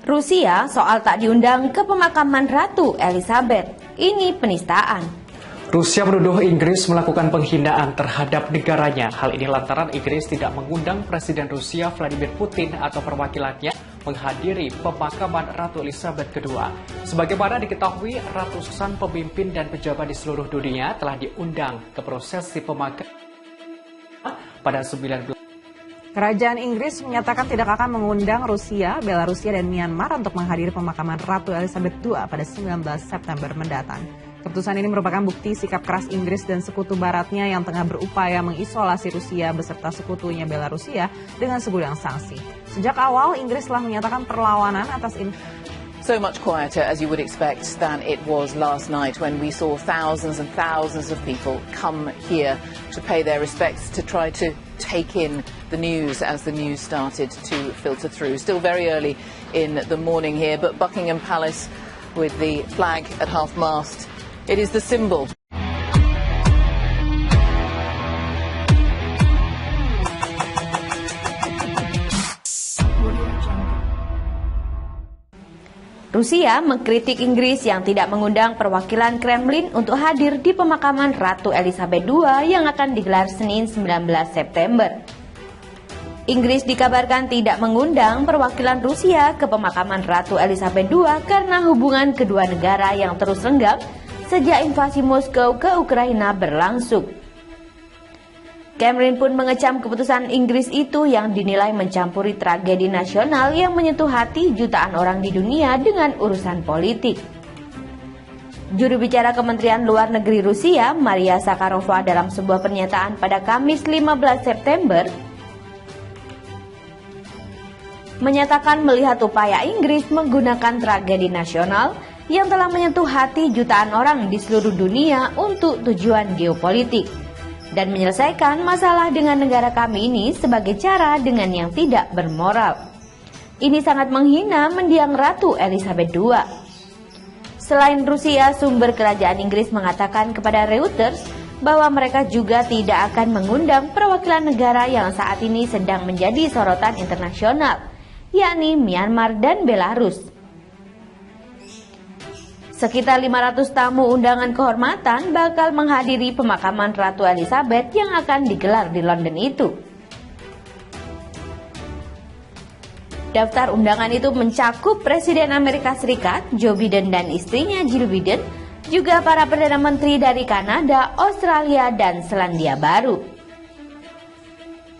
Rusia soal tak diundang ke pemakaman Ratu Elizabeth. Ini penistaan. Rusia menuduh Inggris melakukan penghinaan terhadap negaranya. Hal ini lantaran Inggris tidak mengundang Presiden Rusia Vladimir Putin atau perwakilannya menghadiri pemakaman Ratu Elizabeth II. Sebagaimana diketahui, ratusan pemimpin dan pejabat di seluruh dunia telah diundang ke prosesi pemakaman pada 19. Kerajaan Inggris menyatakan tidak akan mengundang Rusia, Belarusia, dan Myanmar untuk menghadiri pemakaman Ratu Elizabeth II pada 19 September mendatang. Keputusan ini merupakan bukti sikap keras Inggris dan sekutu baratnya yang tengah berupaya mengisolasi Rusia beserta sekutunya Belarusia dengan segudang sanksi. Sejak awal, Inggris telah menyatakan perlawanan atas So much quieter, as you would expect, than it was last night when we saw thousands and thousands of people come here to pay their respects, to try to take in the news as the news started to filter through. Still very early in the morning here, but Buckingham Palace with the flag at half-mast. It is the symbol. Rusia mengkritik Inggris yang tidak mengundang perwakilan Kremlin untuk hadir di pemakaman Ratu Elizabeth II yang akan digelar Senin 19 September. Inggris dikabarkan tidak mengundang perwakilan Rusia ke pemakaman Ratu Elizabeth II karena hubungan kedua negara yang terus renggang sejak invasi Moskow ke Ukraina berlangsung. Kremlin pun mengecam keputusan Inggris itu yang dinilai mencampuri tragedi nasional yang menyentuh hati jutaan orang di dunia dengan urusan politik. Juru bicara Kementerian Luar Negeri Rusia, Maria Zakharova, dalam sebuah pernyataan pada Kamis 15 September menyatakan melihat upaya Inggris menggunakan tragedi nasional yang telah menyentuh hati jutaan orang di seluruh dunia untuk tujuan geopolitik dan menyelesaikan masalah dengan negara kami ini sebagai cara dengan yang tidak bermoral. Ini sangat menghina mendiang Ratu Elizabeth II. Selain Rusia, sumber kerajaan Inggris mengatakan kepada Reuters bahwa mereka juga tidak akan mengundang perwakilan negara yang saat ini sedang menjadi sorotan internasional, yakni Myanmar dan Belarus. Sekitar 500 tamu undangan kehormatan bakal menghadiri pemakaman Ratu Elizabeth yang akan digelar di London itu. Daftar undangan itu mencakup Presiden Amerika Serikat, Joe Biden dan istrinya Jill Biden, juga para Perdana Menteri dari Kanada, Australia, dan Selandia Baru.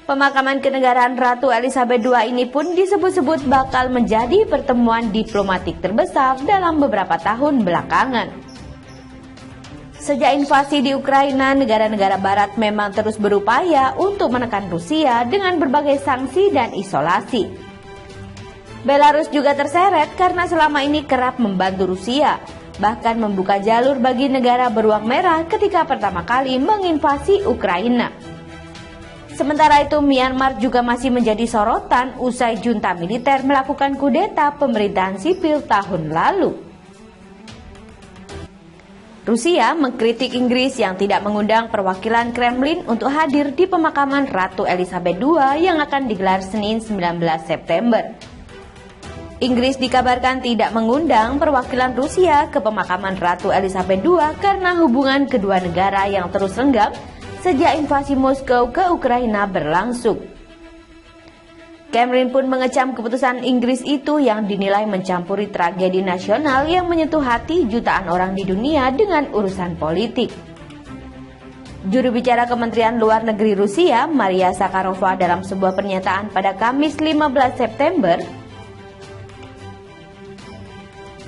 Pemakaman kenegaraan Ratu Elizabeth II ini pun disebut-sebut bakal menjadi pertemuan diplomatik terbesar dalam beberapa tahun belakangan. Sejak invasi di Ukraina, negara-negara barat memang terus berupaya untuk menekan Rusia dengan berbagai sanksi dan isolasi. Belarus juga terseret karena selama ini kerap membantu Rusia, bahkan membuka jalur bagi negara beruang merah ketika pertama kali menginvasi Ukraina. Sementara itu, Myanmar juga masih menjadi sorotan usai junta militer melakukan kudeta pemerintahan sipil tahun lalu. Rusia mengkritik Inggris yang tidak mengundang perwakilan Kremlin untuk hadir di pemakaman Ratu Elizabeth II yang akan digelar Senin 19 September. Inggris dikabarkan tidak mengundang perwakilan Rusia ke pemakaman Ratu Elizabeth II karena hubungan kedua negara yang terus renggang sejak invasi Moskow ke Ukraina berlangsung. Kremlin pun mengecam keputusan Inggris itu yang dinilai mencampuri tragedi nasional yang menyentuh hati jutaan orang di dunia dengan urusan politik. Juru bicara Kementerian Luar Negeri Rusia, Maria Zakharova, dalam sebuah pernyataan pada Kamis 15 September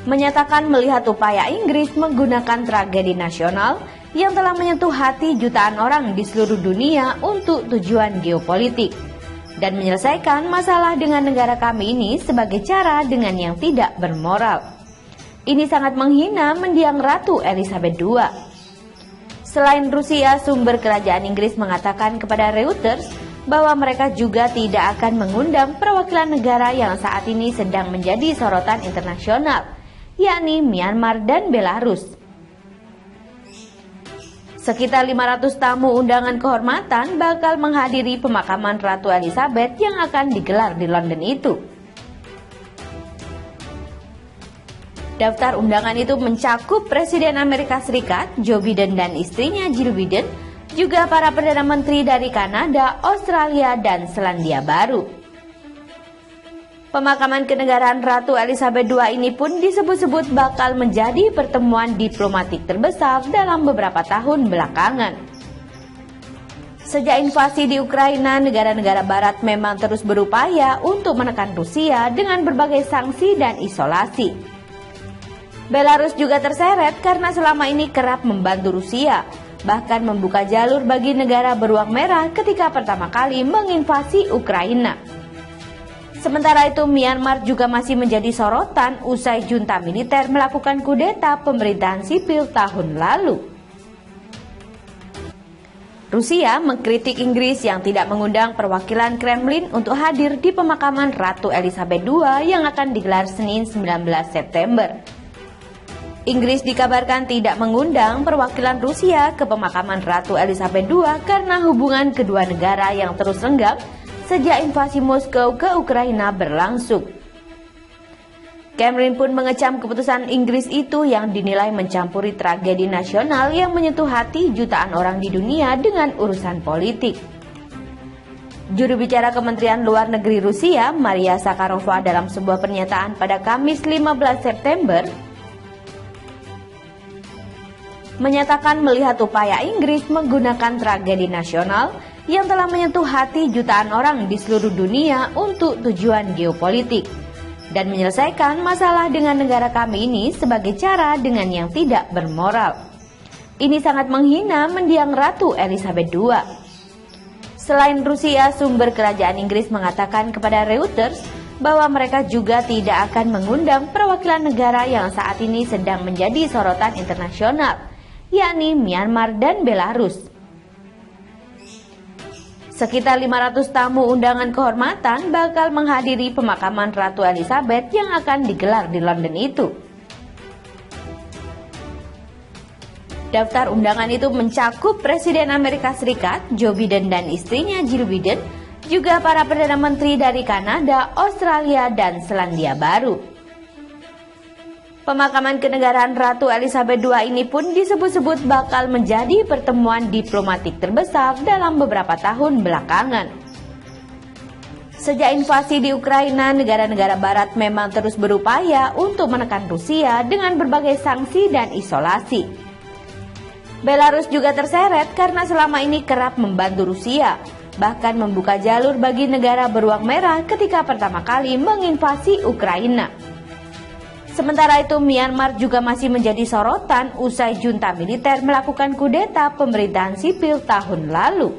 menyatakan melihat upaya Inggris menggunakan tragedi nasional yang telah menyentuh hati jutaan orang di seluruh dunia untuk tujuan geopolitik dan menyelesaikan masalah dengan negara kami ini sebagai cara dengan yang tidak bermoral. Ini sangat menghina mendiang Ratu Elizabeth II. Selain Rusia, sumber kerajaan Inggris mengatakan kepada Reuters bahwa mereka juga tidak akan mengundang perwakilan negara yang saat ini sedang menjadi sorotan internasional, yakni Myanmar dan Belarus. Sekitar 500 tamu undangan kehormatan bakal menghadiri pemakaman Ratu Elizabeth yang akan digelar di London itu. Daftar undangan itu mencakup Presiden Amerika Serikat, Joe Biden dan istrinya Jill Biden, juga para Perdana Menteri dari Kanada, Australia, dan Selandia Baru. Pemakaman kenegaraan Ratu Elizabeth II ini pun disebut-sebut bakal menjadi pertemuan diplomatik terbesar dalam beberapa tahun belakangan. Sejak invasi di Ukraina, negara-negara barat memang terus berupaya untuk menekan Rusia dengan berbagai sanksi dan isolasi. Belarus juga terseret karena selama ini kerap membantu Rusia, bahkan membuka jalur bagi negara beruang merah ketika pertama kali menginvasi Ukraina. Sementara itu, Myanmar juga masih menjadi sorotan usai junta militer melakukan kudeta pemerintahan sipil tahun lalu. Rusia mengkritik Inggris yang tidak mengundang perwakilan Kremlin untuk hadir di pemakaman Ratu Elizabeth II yang akan digelar Senin 19 September. Inggris dikabarkan tidak mengundang perwakilan Rusia ke pemakaman Ratu Elizabeth II karena hubungan kedua negara yang terus renggang sejak invasi Moskow ke Ukraina berlangsung. Kremlin pun mengecam keputusan Inggris itu yang dinilai mencampuri tragedi nasional yang menyentuh hati jutaan orang di dunia dengan urusan politik. Juru bicara Kementerian Luar Negeri Rusia, Maria Zakharova, dalam sebuah pernyataan pada Kamis 15 September, menyatakan melihat upaya Inggris menggunakan tragedi nasional yang telah menyentuh hati jutaan orang di seluruh dunia untuk tujuan geopolitik dan menyelesaikan masalah dengan negara kami ini sebagai cara dengan yang tidak bermoral. Ini sangat menghina mendiang Ratu Elizabeth II. Selain Rusia, sumber kerajaan Inggris mengatakan kepada Reuters bahwa mereka juga tidak akan mengundang perwakilan negara yang saat ini sedang menjadi sorotan internasional, yakni Myanmar dan Belarus. Sekitar 500 tamu undangan kehormatan bakal menghadiri pemakaman Ratu Elizabeth yang akan digelar di London itu. Daftar undangan itu mencakup Presiden Amerika Serikat, Joe Biden dan istrinya Jill Biden, juga para Perdana Menteri dari Kanada, Australia, dan Selandia Baru. Pemakaman kenegaraan Ratu Elizabeth II ini pun disebut-sebut bakal menjadi pertemuan diplomatik terbesar dalam beberapa tahun belakangan. Sejak invasi di Ukraina, negara-negara barat memang terus berupaya untuk menekan Rusia dengan berbagai sanksi dan isolasi. Belarus juga terseret karena selama ini kerap membantu Rusia, bahkan membuka jalur bagi negara beruang merah ketika pertama kali menginvasi Ukraina. Sementara itu, Myanmar juga masih menjadi sorotan usai junta militer melakukan kudeta pemerintahan sipil tahun lalu.